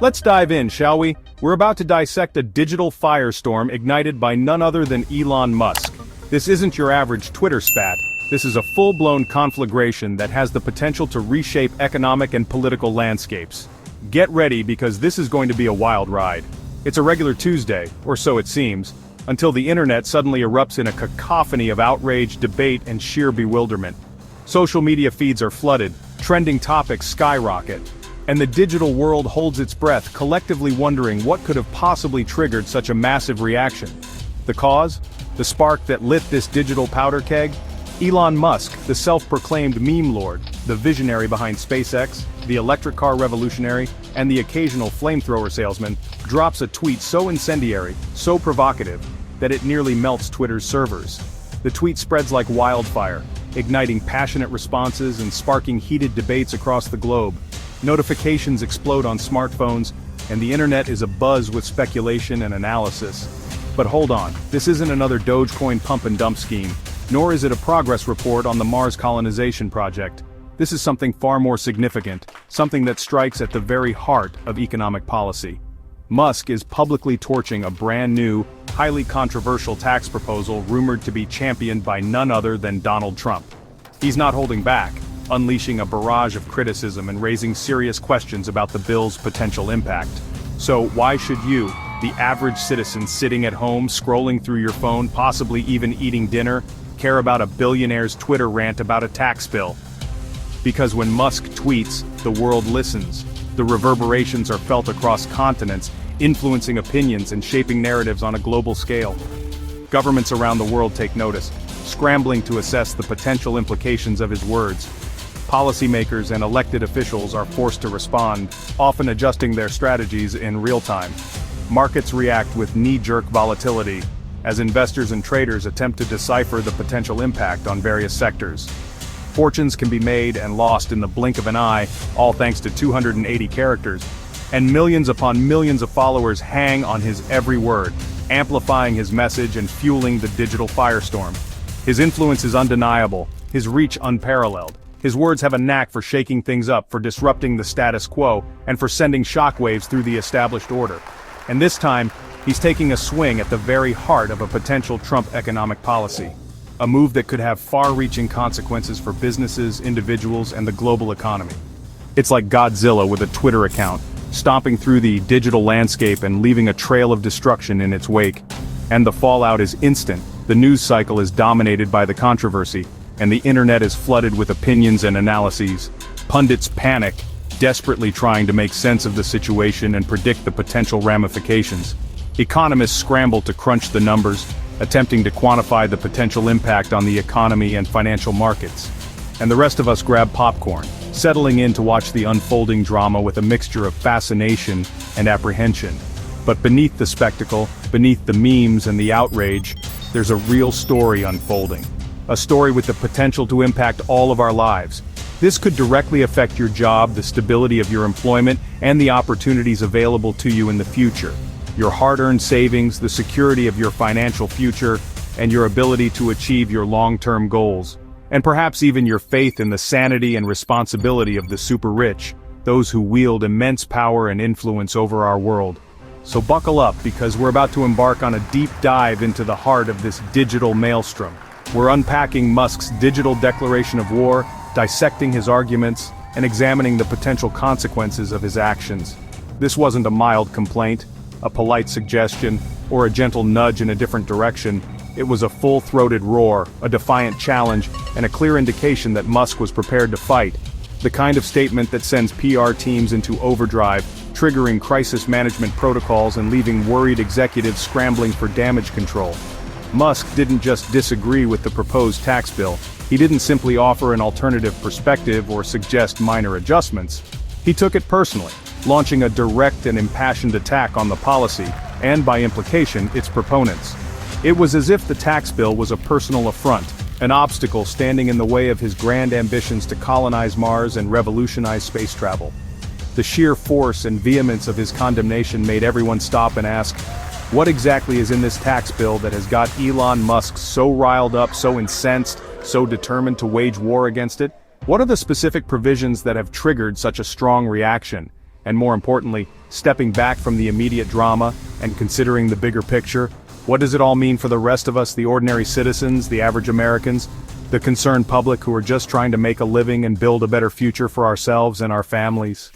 Let's dive in, shall we? We're about to dissect a digital firestorm ignited by none other than Elon Musk. This isn't your average Twitter spat. This is a full-blown conflagration that has the potential to reshape economic and political landscapes. Get ready because this is going to be a wild ride. It's a regular Tuesday, or so it seems, until the internet suddenly erupts in a cacophony of outrage, debate, and sheer bewilderment. Social media feeds are flooded, trending topics skyrocket, and the digital world holds its breath, collectively wondering what could have possibly triggered such a massive reaction. The cause? The spark that lit this digital powder keg? Elon Musk, the self-proclaimed meme lord, the visionary behind SpaceX, the electric car revolutionary, and the occasional flamethrower salesman, drops a tweet so incendiary, so provocative, that it nearly melts Twitter's servers. The tweet spreads like wildfire, igniting passionate responses and sparking heated debates across the globe. Notifications explode on smartphones, and the internet is abuzz with speculation and analysis. But hold on, this isn't another Dogecoin pump and dump scheme, nor is it a progress report on the Mars colonization project. This is something far more significant, something that strikes at the very heart of economic policy. Musk is publicly torching a brand new, highly controversial tax proposal rumored to be championed by none other than Donald Trump. He's not holding back, unleashing a barrage of criticism and raising serious questions about the bill's potential impact. So why should you, the average citizen sitting at home scrolling through your phone, possibly even eating dinner, care about a billionaire's Twitter rant about a tax bill? Because when Musk tweets, the world listens. The reverberations are felt across continents, influencing opinions and shaping narratives on a global scale. Governments around the world take notice, scrambling to assess the potential implications of his words. Policymakers and elected officials are forced to respond, often adjusting their strategies in real time. Markets react with knee-jerk volatility, as investors and traders attempt to decipher the potential impact on various sectors. Fortunes can be made and lost in the blink of an eye, all thanks to 280 characters, and millions upon millions of followers hang on his every word, amplifying his message and fueling the digital firestorm. His influence is undeniable, his reach unparalleled. His words have a knack for shaking things up, for disrupting the status quo, and for sending shockwaves through the established order. And this time, he's taking a swing at the very heart of a potential Trump economic policy. A move that could have far-reaching consequences for businesses, individuals, and the global economy. It's like Godzilla with a Twitter account, stomping through the digital landscape and leaving a trail of destruction in its wake. And the fallout is instant. The news cycle is dominated by the controversy, and the internet is flooded with opinions and analyses. Pundits panic, desperately trying to make sense of the situation and predict the potential ramifications. Economists scramble to crunch the numbers, attempting to quantify the potential impact on the economy and financial markets. And the rest of us grab popcorn, settling in to watch the unfolding drama with a mixture of fascination and apprehension. But beneath the spectacle, beneath the memes and the outrage, there's a real story unfolding. A story with the potential to impact all of our lives. This could directly affect your job, the stability of your employment, and the opportunities available to you in the future. Your hard-earned savings, the security of your financial future, and your ability to achieve your long-term goals. And perhaps even your faith in the sanity and responsibility of the super-rich, those who wield immense power and influence over our world. So buckle up, because we're about to embark on a deep dive into the heart of this digital maelstrom. We're unpacking Musk's digital declaration of war, dissecting his arguments, and examining the potential consequences of his actions. This wasn't a mild complaint, a polite suggestion, or a gentle nudge in a different direction. It was a full-throated roar, a defiant challenge, and a clear indication that Musk was prepared to fight. The kind of statement that sends PR teams into overdrive, triggering crisis management protocols and leaving worried executives scrambling for damage control. Musk didn't just disagree with the proposed tax bill. He didn't simply offer an alternative perspective or suggest minor adjustments. He took it personally, launching a direct and impassioned attack on the policy, and by implication, its proponents. It was as if the tax bill was a personal affront, an obstacle standing in the way of his grand ambitions to colonize Mars and revolutionize space travel. The sheer force and vehemence of his condemnation made everyone stop and ask, what exactly is in this tax bill that has got Elon Musk so riled up, so incensed, so determined to wage war against it? What are the specific provisions that have triggered such a strong reaction? And more importantly, stepping back from the immediate drama and considering the bigger picture. What does it all mean for the rest of us, the ordinary citizens, the average Americans, the concerned public who are just trying to make a living and build a better future for ourselves and our families?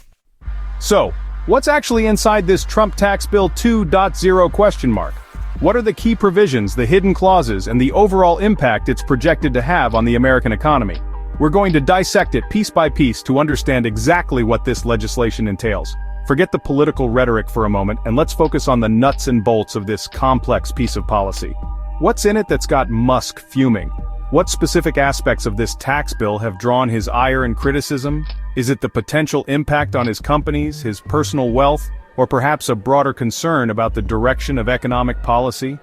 So, what's actually inside this Trump Tax Bill 2.0 ? What are the key provisions, the hidden clauses, and the overall impact it's projected to have on the American economy? We're going to dissect it piece by piece to understand exactly what this legislation entails. Forget the political rhetoric for a moment and let's focus on the nuts and bolts of this complex piece of policy. What's in it that's got Musk fuming? What specific aspects of this tax bill have drawn his ire and criticism? Is it the potential impact on his companies, his personal wealth, or perhaps a broader concern about the direction of economic policy?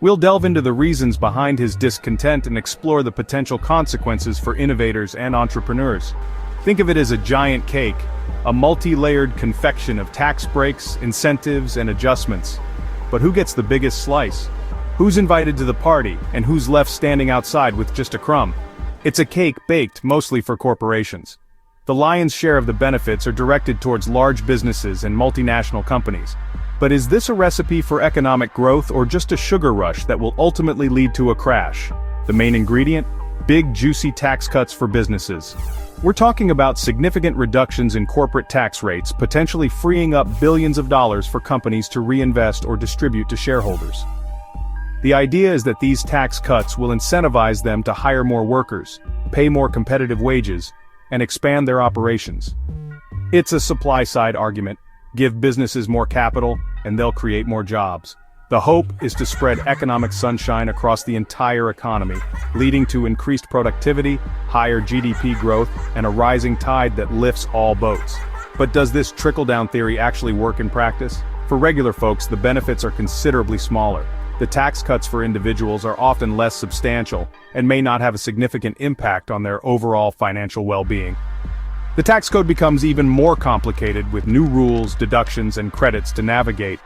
We'll delve into the reasons behind his discontent and explore the potential consequences for innovators and entrepreneurs. Think of it as a giant cake, a multi-layered confection of tax breaks, incentives, and adjustments. But who gets the biggest slice? Who's invited to the party, and who's left standing outside with just a crumb? It's a cake baked mostly for corporations. The lion's share of the benefits are directed towards large businesses and multinational companies. But is this a recipe for economic growth or just a sugar rush that will ultimately lead to a crash? The main ingredient? Big juicy tax cuts for businesses. We're talking about significant reductions in corporate tax rates, potentially freeing up billions of dollars for companies to reinvest or distribute to shareholders. The idea is that these tax cuts will incentivize them to hire more workers, pay more competitive wages, and expand their operations. It's a supply-side argument. Give businesses more capital, and they'll create more jobs. The hope is to spread economic sunshine across the entire economy, leading to increased productivity, higher GDP growth, and a rising tide that lifts all boats. But does this trickle-down theory actually work in practice? For regular folks, the benefits are considerably smaller. The tax cuts for individuals are often less substantial, and may not have a significant impact on their overall financial well-being. The tax code becomes even more complicated with new rules, deductions, and credits to navigate.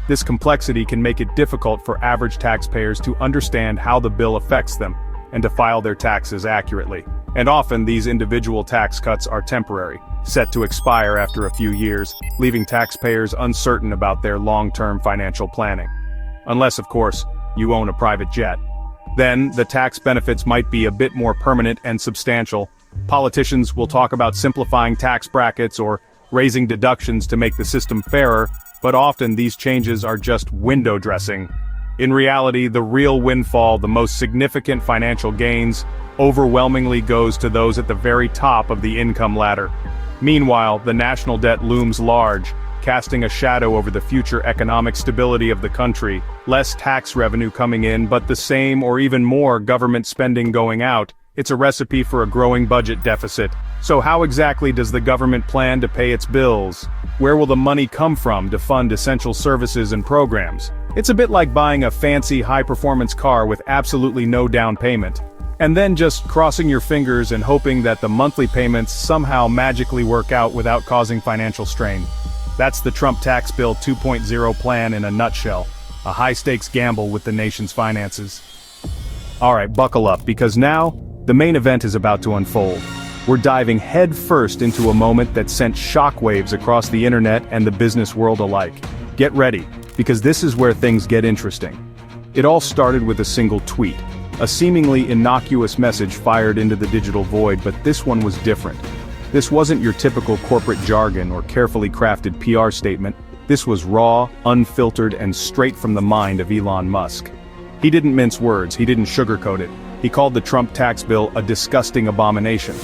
This complexity can make it difficult for average taxpayers to understand how the bill affects them, and to file their taxes accurately. And often these individual tax cuts are temporary, set to expire after a few years, leaving taxpayers uncertain about their long-term financial planning. Unless, of course, you own a private jet. Then, the tax benefits might be a bit more permanent and substantial. Politicians will talk about simplifying tax brackets or raising deductions to make the system fairer, but often these changes are just window dressing. In reality, the real windfall, the most significant financial gains, overwhelmingly goes to those at the very top of the income ladder. Meanwhile, the national debt looms large, casting a shadow over the future economic stability of the country. Less tax revenue coming in, but the same or even more government spending going out. It's a recipe for a growing budget deficit. So how exactly does the government plan to pay its bills? Where will the money come from to fund essential services and programs? It's a bit like buying a fancy high-performance car with absolutely no down payment, and then just crossing your fingers and hoping that the monthly payments somehow magically work out without causing financial strain. That's the Trump Tax Bill 2.0 plan in a nutshell, a high-stakes gamble with the nation's finances. Alright, buckle up, because now, the main event is about to unfold. We're diving head-first into a moment that sent shockwaves across the internet and the business world alike. Get ready, because this is where things get interesting. It all started with a single tweet, a seemingly innocuous message fired into the digital void, but this one was different. This wasn't your typical corporate jargon or carefully crafted PR statement. This was raw, unfiltered, and straight from the mind of Elon Musk. He didn't mince words, he didn't sugarcoat it. He called the Trump tax bill a disgusting abomination,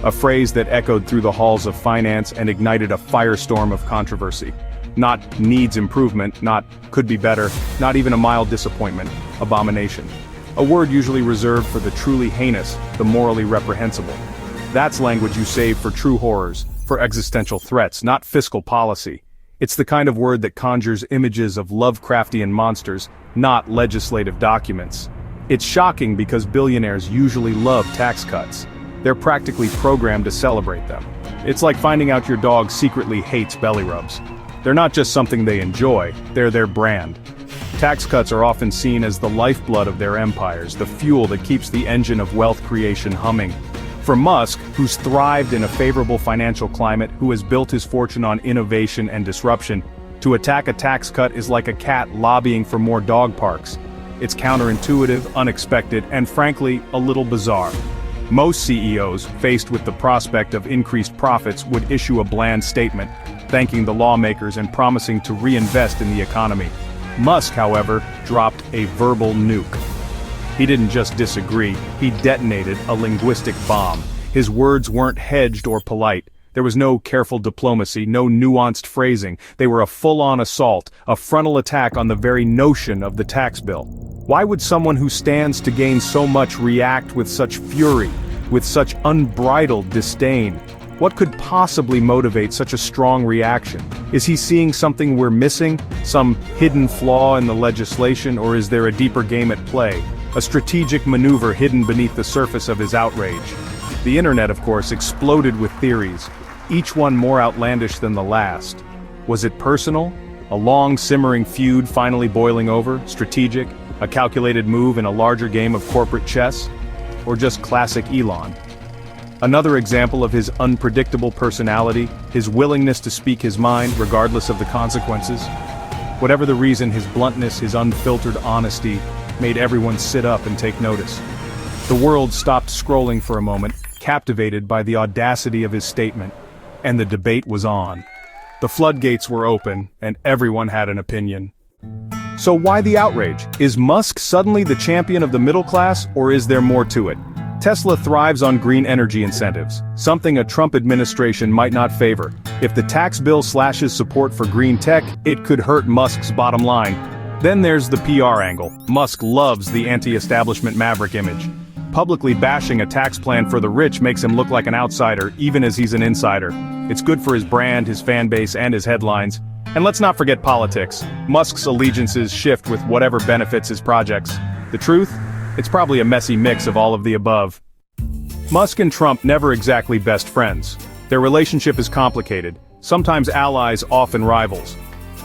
a phrase that echoed through the halls of finance and ignited a firestorm of controversy. Not needs improvement, not could be better, not even a mild disappointment, abomination. A word usually reserved for the truly heinous, the morally reprehensible. That's language you save for true horrors, for existential threats, not fiscal policy. It's the kind of word that conjures images of Lovecraftian monsters, not legislative documents. It's shocking because billionaires usually love tax cuts. They're practically programmed to celebrate them. It's like finding out your dog secretly hates belly rubs. They're not just something they enjoy, they're their brand. Tax cuts are often seen as the lifeblood of their empires, the fuel that keeps the engine of wealth creation humming. For Musk, who's thrived in a favorable financial climate, who has built his fortune on innovation and disruption, To attack a tax cut is like a cat lobbying for more dog parks. It's counterintuitive, unexpected, and frankly, a little bizarre. Most CEOs, faced with the prospect of increased profits, would issue a bland statement, thanking the lawmakers and promising to reinvest in the economy. Musk, however, dropped a verbal nuke. He didn't just disagree, he detonated a linguistic bomb. His words weren't hedged or polite. There was no careful diplomacy, no nuanced phrasing. They were a full-on assault, a frontal attack on the very notion of the tax bill. Why would someone who stands to gain so much react with such fury, with such unbridled disdain? What could possibly motivate such a strong reaction? Is he seeing something we're missing? Some hidden flaw in the legislation, or is there a deeper game at play? A strategic maneuver hidden beneath the surface of his outrage? The internet, of course, exploded with theories, each one more outlandish than the last. Was it personal? A long simmering feud finally boiling over? Strategic? A calculated move in a larger game of corporate chess? Or just classic Elon? Another example of his unpredictable personality, his willingness to speak his mind regardless of the consequences. Whatever the reason, his bluntness, his unfiltered honesty, made everyone sit up and take notice. The world stopped scrolling for a moment, captivated by the audacity of his statement. And the debate was on. The floodgates were open, and everyone had an opinion. So why the outrage? Is Musk suddenly the champion of the middle class, or is there more to it? Tesla thrives on green energy incentives, something a Trump administration might not favor. If the tax bill slashes support for green tech, it could hurt Musk's bottom line. Then there's the PR angle. Musk loves the anti-establishment maverick image. Publicly bashing a tax plan for the rich makes him look like an outsider, even as he's an insider. It's good for his brand, his fan base, and his headlines. And let's not forget politics. Musk's allegiances shift with whatever benefits his projects. The truth? It's probably a messy mix of all of the above. Musk and Trump never exactly best friends. Their relationship is complicated, sometimes allies, often rivals.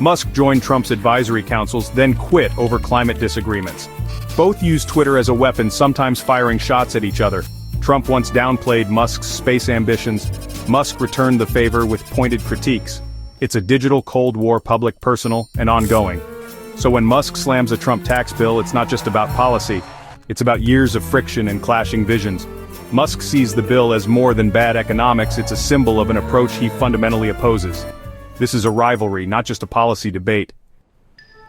Musk joined Trump's advisory councils, then quit over climate disagreements. Both use Twitter as a weapon, sometimes firing shots at each other. Trump once downplayed Musk's space ambitions. Musk returned the favor with pointed critiques. It's a digital Cold War, public, personal, and ongoing. So when Musk slams a Trump tax bill, it's not just about policy. It's about years of friction and clashing visions. Musk sees the bill as more than bad economics, it's a symbol of an approach he fundamentally opposes. This is a rivalry, not just a policy debate.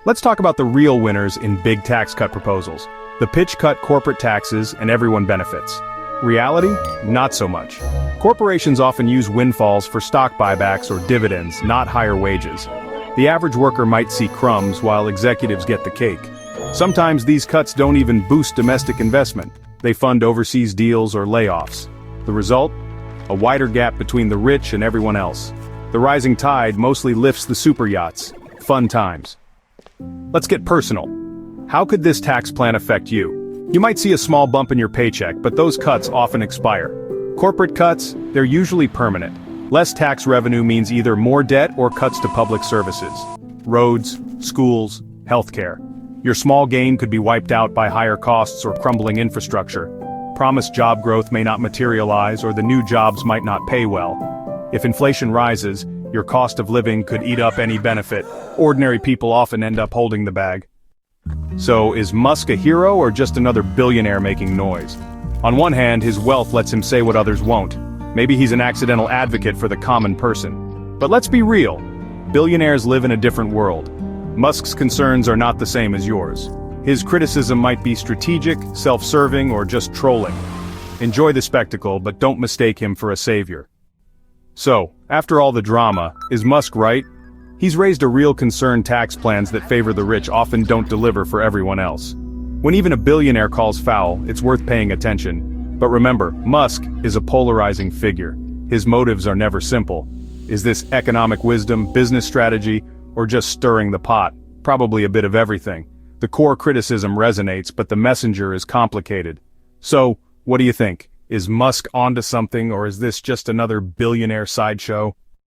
Let's talk about the real winners in big tax cut proposals. The pitch cut corporate taxes and everyone benefits. Reality? Not so much. Corporations often use windfalls for stock buybacks or dividends, not higher wages. The average worker might see crumbs while executives get the cake. Sometimes these cuts don't even boost domestic investment. They fund overseas deals or layoffs. The result? A wider gap between the rich and everyone else. The rising tide mostly lifts the super yachts. Fun times. Let's get personal. How could this tax plan affect you? You might see a small bump in your paycheck, but those cuts often expire. Corporate cuts, they're usually permanent. Less tax revenue means either more debt or cuts to public services. Roads, schools, healthcare. Your small gain could be wiped out by higher costs or crumbling infrastructure. Promised job growth may not materialize, or the new jobs might not pay well. If inflation rises, your cost of living could eat up any benefit. Ordinary people often end up holding the bag. So, is Musk a hero or just another billionaire making noise? On one hand, his wealth lets him say what others won't. Maybe he's an accidental advocate for the common person. But let's be real. Billionaires live in a different world. Musk's concerns are not the same as yours. His criticism might be strategic, self-serving, or just trolling. Enjoy the spectacle, but don't mistake him for a savior. So, after all the drama, is Musk right? He's raised a real concern. Tax plans that favor the rich often don't deliver for everyone else. When even a billionaire calls foul, it's worth paying attention. But remember, Musk is a polarizing figure. His motives are never simple. Is this economic wisdom, business strategy, or just stirring the pot? Probably a bit of everything. The core criticism resonates, but the messenger is complicated. So, what do you think? Is Musk onto something, or is this just another billionaire sideshow?